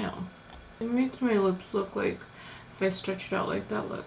Ew. It makes my lips look like if I stretch it out like that. Look.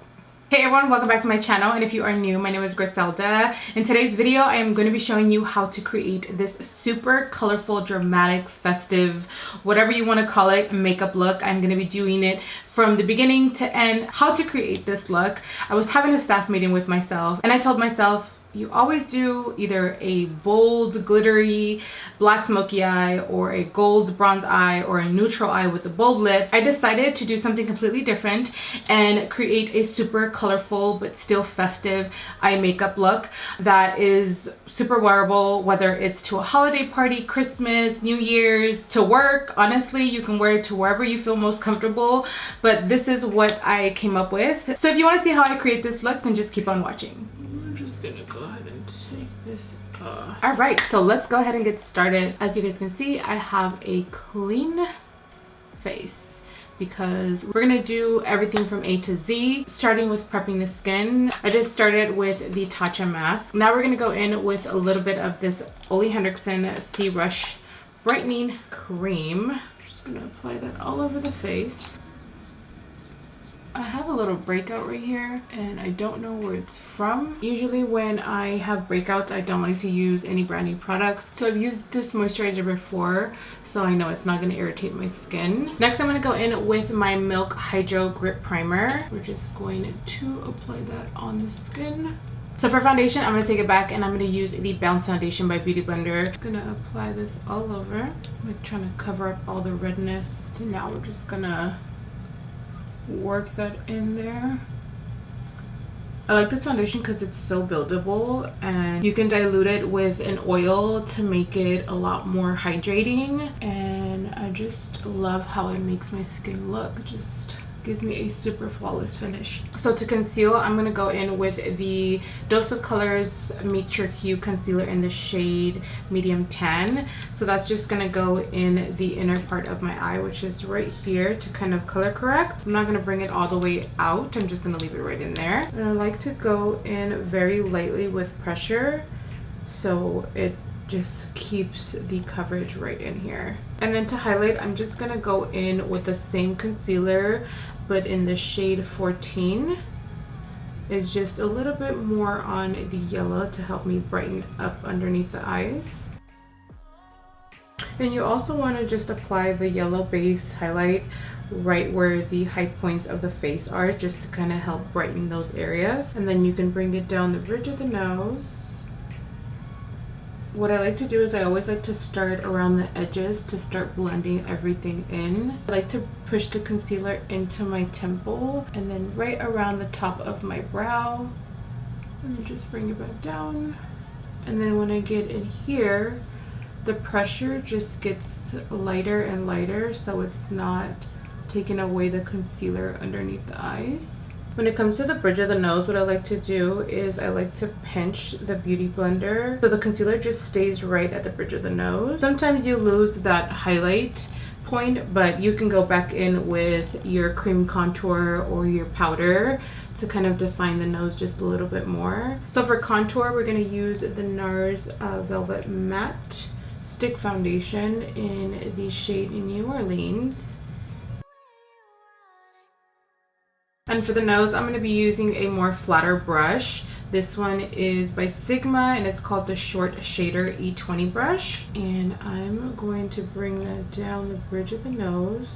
Hey everyone, welcome back to my channel, and if you are new, my name is Griselda. In today's video, I am going to be showing you how to create this super colorful, dramatic, festive, whatever you want to call it, makeup look. I'm going to be doing it from the beginning to end, how to create this look. I was having a staff meeting with myself, and I told myself, you always do either a bold, glittery, black smoky eye, or a gold bronze eye, or a neutral eye with a bold lip. I decided to do something completely different and create a super colorful but still festive eye makeup look that is super wearable, whether it's to a holiday party, Christmas, New Year's, to work. Honestly, you can wear it to wherever you feel most comfortable, but this is what I came up with. So if you want to see how I create this look, then just keep on watching. I'm just gonna go ahead and take this off. All right, so let's go ahead and get started. As you guys can see, I have a clean face because we're gonna do everything from A to Z, starting with prepping the skin. I just started with the Tatcha mask. Now we're gonna go in with a little bit of this Henriksen C-Rush Brightening Cream. I'm just gonna apply that all over the face. I have a little breakout right here and I don't know where it's from. Usually when I have breakouts, I don't like to use any brand new products. So I've used this moisturizer before, so I know it's not going to irritate my skin. Next, I'm going to go in with my Milk Hydro Grip Primer. We're just going to apply that on the skin. So for foundation, I'm going to take it back and I'm going to use the Bounce Foundation by BeautyBlender. I'm going to apply this all over. I'm trying to cover up all the redness. So now we're just going to work that in there. I like this foundation because it's so buildable and you can dilute it with an oil to make it a lot more hydrating, and I just love how it makes my skin look. It just gives me a super flawless finish. So to conceal, I'm going to go in with the Dose of Colors Meet Your Hue concealer in the shade Medium Tan. So that's just going to go in the inner part of my eye, which is right here, to kind of color correct. I'm not going to bring it all the way out. I'm just going to leave it right in there. And I like to go in very lightly with pressure so it just keeps the coverage right in here. And then to highlight, I'm just gonna go in with the same concealer but in the shade 14. It's just a little bit more on the yellow to help me brighten up underneath the eyes. And you also want to just apply the yellow base highlight right where the high points of the face are, just to kind of help brighten those areas. And then you can bring it down the bridge of the nose. What I like to do is I always like to start around the edges to start blending everything in. I like to push the concealer into my temple and then right around the top of my brow, and then just bring it back down. And then when I get in here, the pressure just gets lighter and lighter, so it's not taking away the concealer underneath the eyes. When it comes to the bridge of the nose, what I like to do is I like to pinch the BeautyBlender so the concealer just stays right at the bridge of the nose. Sometimes you lose that highlight point, but you can go back in with your cream contour or your powder to kind of define the nose just a little bit more. So for contour, we're going to use the NARS Velvet Matte Stick Foundation in the shade New Orleans. And for the nose, I'm going to be using a more flatter brush. This one is by Sigma and it's called the Short Shader E20 brush. And I'm going to bring that down the bridge of the nose.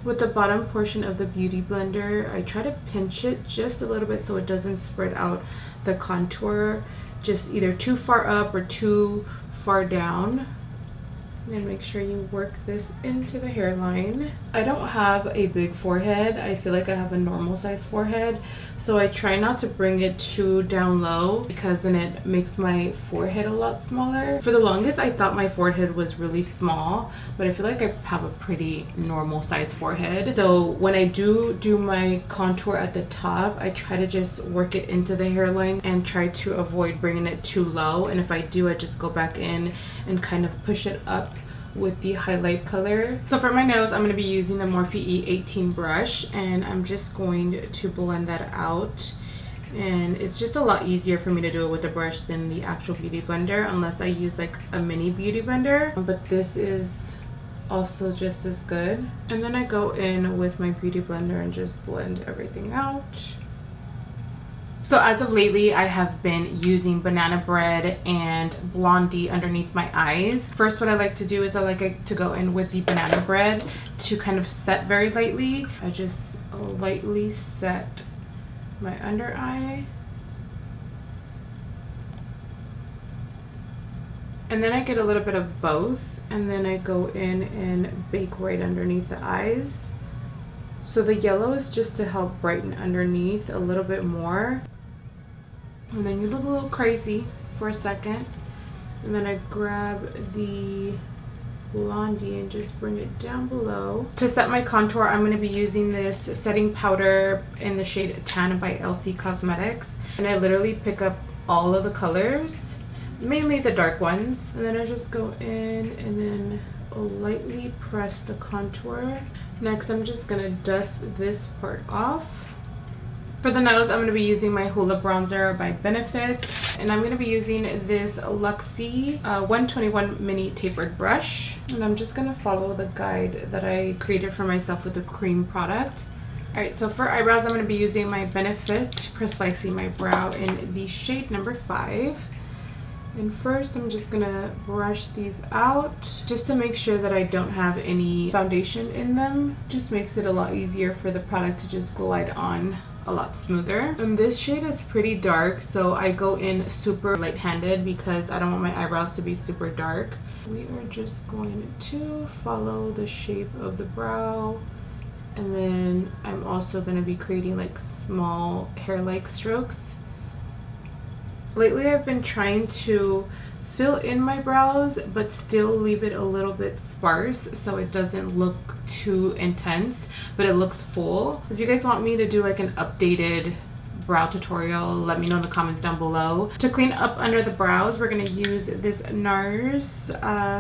With the bottom portion of the BeautyBlender, I try to pinch it just a little bit so it doesn't spread out the contour just either too far up or too far down. And make sure you work this into the hairline. I don't have a big forehead. I feel like I have a normal size forehead, so I try not to bring it too down low because then it makes my forehead a lot smaller. For the longest, I thought my forehead was really small, but I feel like I have a pretty normal size forehead. So when I do my contour at the top, I try to just work it into the hairline and try to avoid bringing it too low. And if I do, I just go back in and kind of push it up with the highlight color. So for my nose, I'm going to be using the Morphe E18 brush, and I'm just going to blend that out. And it's just a lot easier for me to do it with the brush than the actual BeautyBlender, unless I use like a mini BeautyBlender. But this is also just as good. And then I go in with my beauty blender and just blend everything out. So as of lately, I have been using banana bread and Blondie underneath my eyes. First, what I like to do is I like to go in with the banana bread to kind of set very lightly. I just lightly set my under eye. And then I get a little bit of both, and then I go in and bake right underneath the eyes. So the yellow is just to help brighten underneath a little bit more. And then you look a little crazy for a second. And then I grab the Blondie and just bring it down below. To set my contour, I'm going to be using this setting powder in the shade Tan by Elcie Cosmetics. And I literally pick up all of the colors, mainly the dark ones. And then I just go in and then lightly press the contour. Next, I'm just going to dust this part off. For the nose, I'm going to be using my Hoola Bronzer by Benefit. And I'm going to be using this Luxie 121 mini tapered brush. And I'm just going to follow the guide that I created for myself with the cream product. Alright, so for eyebrows, I'm going to be using my Benefit Precisely My Brow in the shade number 5. And first, I'm just going to brush these out just to make sure that I don't have any foundation in them. Just makes it a lot easier for the product to just glide on a lot smoother. And this shade is pretty dark, so I go in super light-handed because I don't want my eyebrows to be super dark. We are just going to follow the shape of the brow, and then I'm also going to be creating like small hair-like strokes. Lately I've been trying to fill in my brows but still leave it a little bit sparse so it doesn't look too intense, but it looks full. If you guys want me to do like an updated brow tutorial, let me know in the comments down below. To clean up under the brows, we're going to use this NARS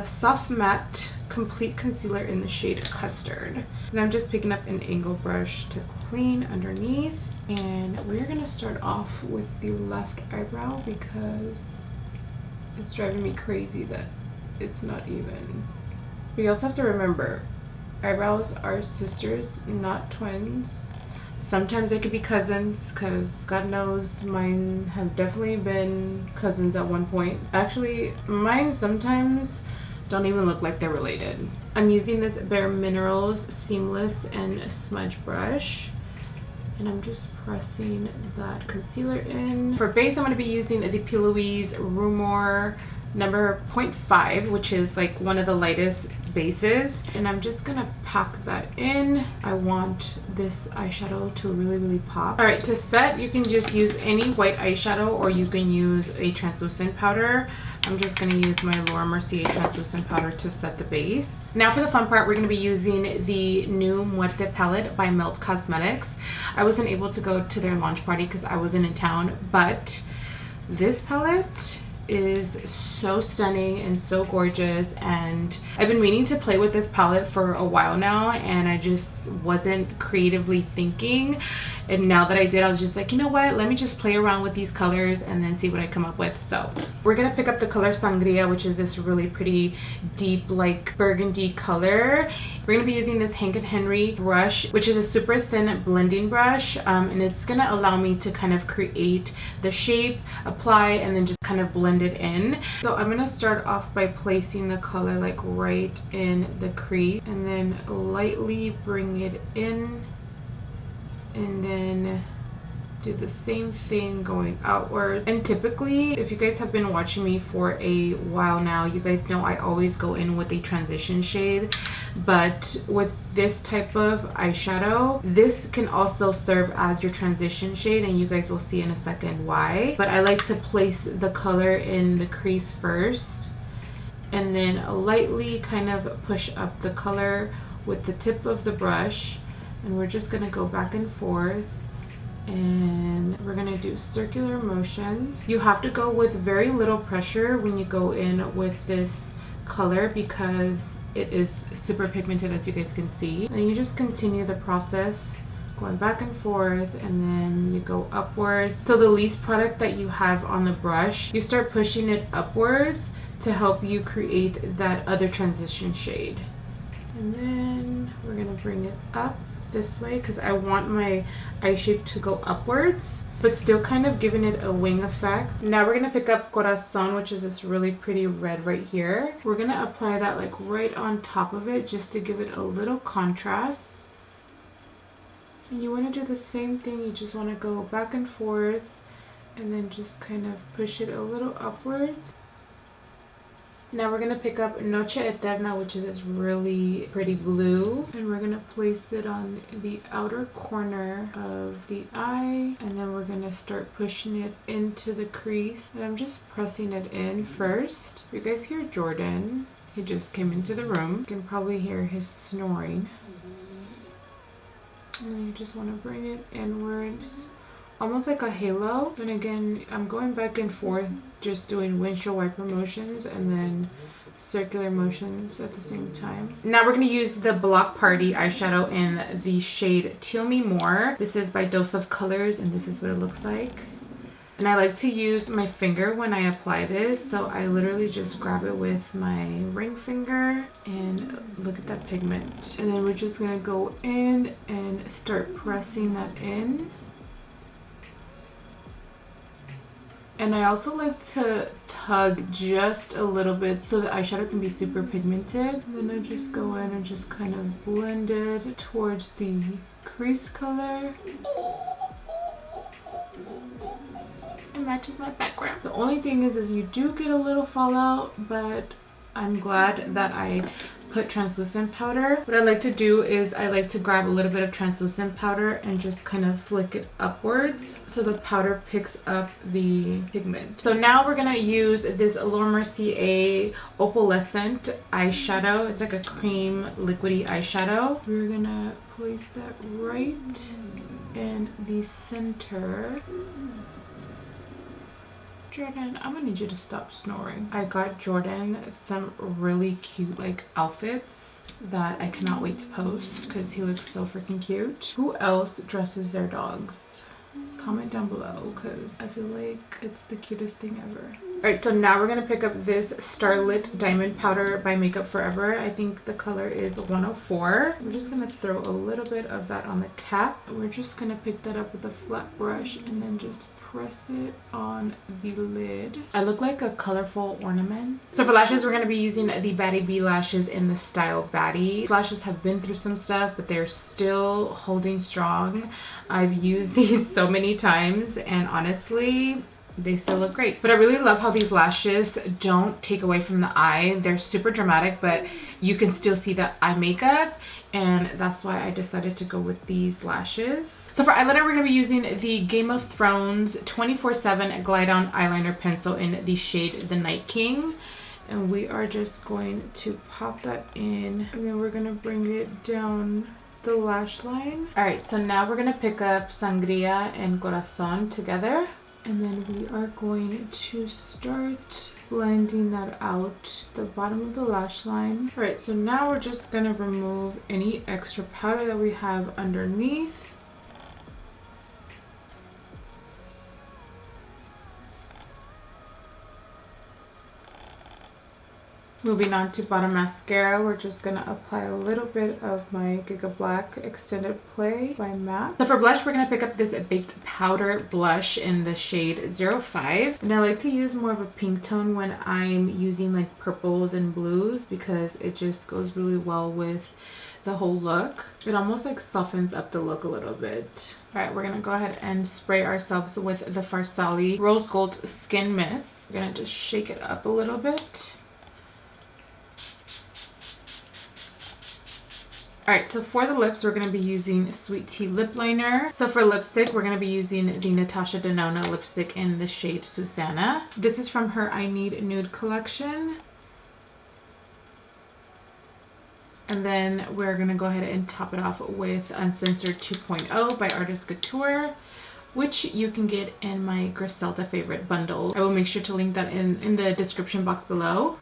Soft Matte Complete Concealer in the shade Custard. And I'm just picking up an angle brush to clean underneath. And we're going to start off with the left eyebrow because it's driving me crazy that it's not even. We also have to remember, eyebrows are sisters, not twins. Sometimes they could be cousins because God knows mine have definitely been cousins at one point. Actually, mine sometimes don't even look like they're related. I'm using this Bare Minerals Seamless and Smudge Brush. And I'm just pressing that concealer in. For base, I'm going to be using the P.louise Rumour number 0.5, which is like one of the lightest bases. And I'm just going to pack that in. I want this eyeshadow to really pop. Alright, to set, you can just use any white eyeshadow or you can use a translucent powder. I'm just going to use my Laura Mercier translucent powder to set the base. Now for the fun part, we're going to be using the new Muerte palette by Melt Cosmetics. I wasn't able to go to their launch party because I wasn't in town, but this palette is so stunning and so gorgeous, and I've been meaning to play with this palette for a while now and I just wasn't creatively thinking, and now that I did, I was just like, you know what, let me just play around with these colors and then see what I come up with. So we're gonna pick up the color Sangria, which is this really pretty deep like burgundy color. We're gonna be using this Hank & Henry brush, which is a super thin blending brush, and it's gonna allow me to kind of create the shape, apply, and then just kind of blend it in. So I'm gonna start off by placing the color like right in the crease and then lightly bring it in, and then do the same thing going outward. And typically, if you guys have been watching me for a while now, you guys know I always go in with a transition shade, but with this type of eyeshadow, this can also serve as your transition shade, and you guys will see in a second why. But I like to place the color in the crease first and then lightly kind of push up the color with the tip of the brush, and we're just gonna go back and forth and we're gonna do circular motions. You have to go with very little pressure when you go in with this color because it is super pigmented, as you guys can see. And you just continue the process going back and forth, and then you go upwards. So the least product that you have on the brush, you start pushing it upwards to help you create that other transition shade. And then we're gonna bring it up this way because I want my eye shape to go upwards, but still kind of giving it a wing effect. Now we're gonna pick up Corazon, which is this really pretty red right here. We're gonna apply that like right on top of it just to give it a little contrast. And you want to do the same thing. You just want to go back and forth and then just kind of push it a little upwards. Now we're going to pick up Noche Eterna, which is this really pretty blue, and we're going to place it on the outer corner of the eye, and then we're going to start pushing it into the crease. And I'm just pressing it in first. You guys hear Jordan. He just came into the room. You can probably hear his snoring. And then you just want to bring it inwards, almost like a halo. And again, I'm going back and forth, just doing windshield wiper motions and then circular motions at the same time. Now we're going to use the Block Party eyeshadow in the shade Teal Me More. This is by Dose of Colors, and this is what it looks like. And I like to use my finger when I apply this, so I literally just grab it with my ring finger and look at that pigment. And then we're just going to go in and start pressing that in. And I also like to tug just a little bit so the eyeshadow can be super pigmented. And then I just go in and just kind of blend it towards the crease color. It matches my background. The only thing is you do get a little fallout, but I'm glad that I put translucent powder. What I like to do is I like to grab a little bit of translucent powder and just kind of flick it upwards so the powder picks up the pigment. So now we're gonna use this Laura Mercier Opalescent eyeshadow. It's like a cream liquidy eyeshadow. We're gonna place that right in the center. Jordan, I'm gonna need you to stop snoring. I got Jordan some really cute like outfits that I cannot wait to post because he looks so freaking cute. Who else dresses their dogs? Comment down below because I feel like it's the cutest thing ever. Alright, so now we're gonna pick up this Starlit Diamond Powder by Makeup Forever. I think the color is 104. We're just gonna throw a little bit of that on the cap. We're just gonna pick that up with a flat brush and then just press it on the lid. I look like a colorful ornament. So for lashes, we're going to be using the Baddie B lashes in the style Baddie. Lashes have been through some stuff, but they're still holding strong. I've used these so many times and honestly, they still look great. But I really love how these lashes don't take away from the eye. They're super dramatic, but you can still see the eye makeup, and that's why I decided to go with these lashes. So for eyeliner, we're going to be using the Game of Thrones 24/7 Glide On Eyeliner Pencil in the shade The Night King. And we are just going to pop that in, and then we're going to bring it down the lash line. Alright, so now we're going to pick up Sangria and Corazon together. And then we are going to start blending that out the bottom of the lash line. All right, so now we're just gonna remove any extra powder that we have underneath. Moving on to bottom mascara, we're just going to apply a little bit of my Gigablack Extended Play by MAC. So for blush, we're going to pick up this Baked Powder blush in the shade 05. And I like to use more of a pink tone when I'm using like purples and blues because it just goes really well with the whole look. It almost like softens up the look a little bit. Alright, we're going to go ahead and spray ourselves with the Farsali Rose Gold Skin Mist. We're going to just shake it up a little bit. Alright, so for the lips, we're going to be using Sweet Tea Lip Liner. So for lipstick, we're going to be using the Natasha Denona lipstick in the shade Susana. This is from her I Need Nude collection. And then we're going to go ahead and top it off with Uncensored 2.0 by Artist Couture, which you can get in my Griselda favorite bundle. I will make sure to link that in the description box below.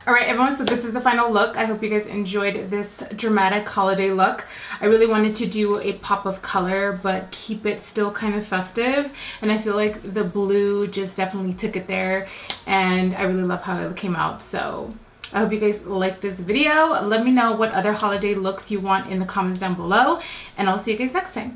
Alright everyone, so this is the final look. I hope you guys enjoyed this dramatic holiday look. I really wanted to do a pop of color but keep it still kind of festive, and I feel like the blue just definitely took it there, and I really love how it came out. So I hope you guys like this video. Let me know what other holiday looks you want in the comments down below, and I'll see you guys next time.